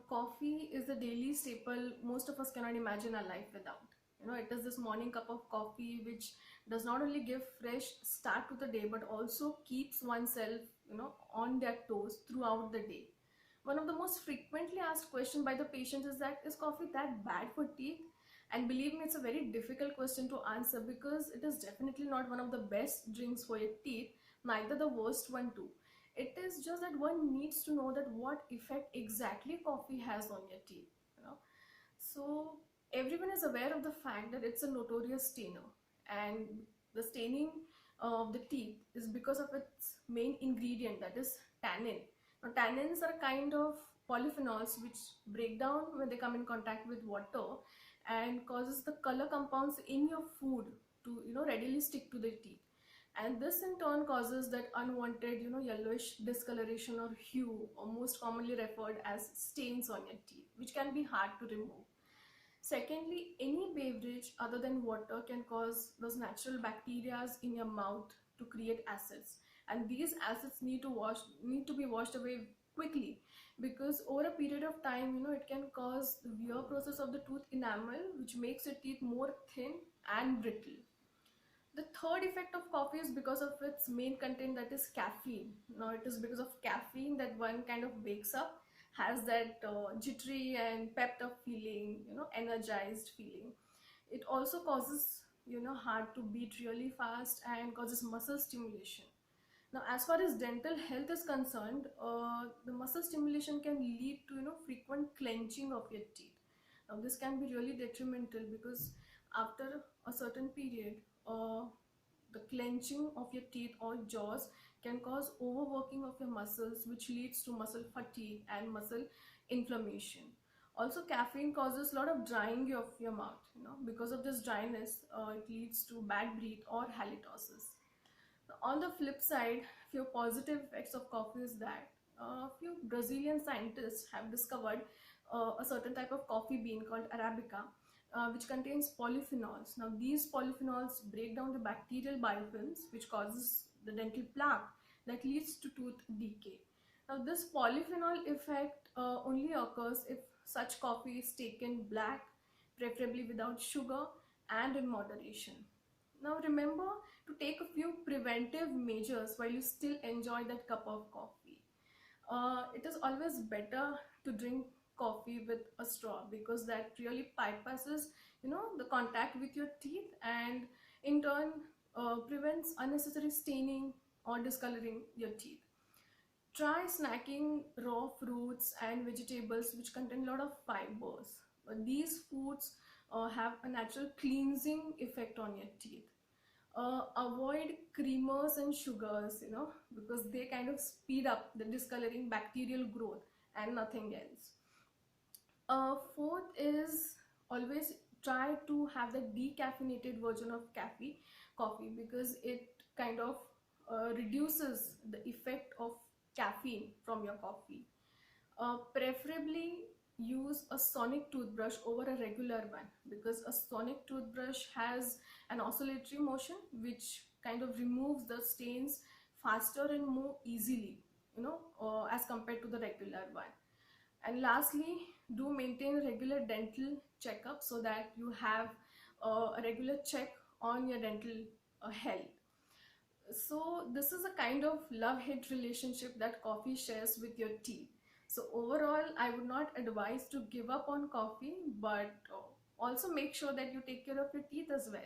Coffee is a daily staple most of us cannot imagine our life without. It is this morning cup of coffee which does not only give fresh start to the day but also keeps oneself, on their toes throughout the day. One of the most frequently asked questions by the patients is that, is coffee that bad for teeth? And believe me, it's a very difficult question to answer because it is definitely not one of the best drinks for your teeth, neither the worst one too. It is just that one needs to know that what effect exactly coffee has on your teeth. you know so everyone is aware of the fact that it's a notorious stainer, and the staining of the teeth is because of its main ingredient, that is tannin. Now tannins are a kind of polyphenols which break down when they come in contact with water and causes the color compounds in your food to readily stick to the teeth, and this in turn causes that unwanted yellowish discoloration or hue, or most commonly referred as stains on your teeth, which can be hard to remove. Secondly, any beverage other than water can cause those natural bacteria in your mouth to create acids, and these acids need to be washed away quickly, because over a period of time, it can cause the wear process of the tooth enamel, which makes your teeth more thin and brittle. The third effect of coffee is because of its main content, that is caffeine. Now it is because of caffeine that one kind of wakes up, has that jittery and pepped up feeling, energized feeling. It also causes heart to beat really fast and causes muscle stimulation. Now as far as dental health is concerned, the muscle stimulation can lead to frequent clenching of your teeth. Now this can be really detrimental because after a certain period, the clenching of your teeth or jaws can cause overworking of your muscles, which leads to muscle fatigue and muscle inflammation. Also, caffeine causes a lot of drying of your mouth. Because of this dryness, it leads to bad breath or halitosis. On the flip side, few positive effects of coffee is that a few Brazilian scientists have discovered a certain type of coffee bean called Arabica, which contains polyphenols. Now, these polyphenols break down the bacterial biofilms, which causes the dental plaque that leads to tooth decay. Now, this polyphenol effect only occurs if such coffee is taken black, preferably without sugar and in moderation. Now, remember to take a few preventive measures while you still enjoy that cup of coffee. It is always better to drink coffee with a straw, because that really bypasses the contact with your teeth, and in turn prevents unnecessary staining or discoloring your teeth. Try snacking raw fruits and vegetables which contain a lot of fibers. These foods have a natural cleansing effect on your teeth. Avoid creamers and sugars, because they kind of speed up the discoloring bacterial growth and nothing else. Fourth is, always try to have the decaffeinated version of coffee, because it kind of reduces the effect of caffeine from your coffee. Preferably use a sonic toothbrush over a regular one, because a sonic toothbrush has an oscillatory motion which kind of removes the stains faster and more easily, as compared to the regular one. And lastly, do maintain regular dental checkup so that you have a regular check on your dental health. So this is a kind of love-hate relationship that coffee shares with your tea. So overall, I would not advise to give up on coffee, but also make sure that you take care of your teeth as well.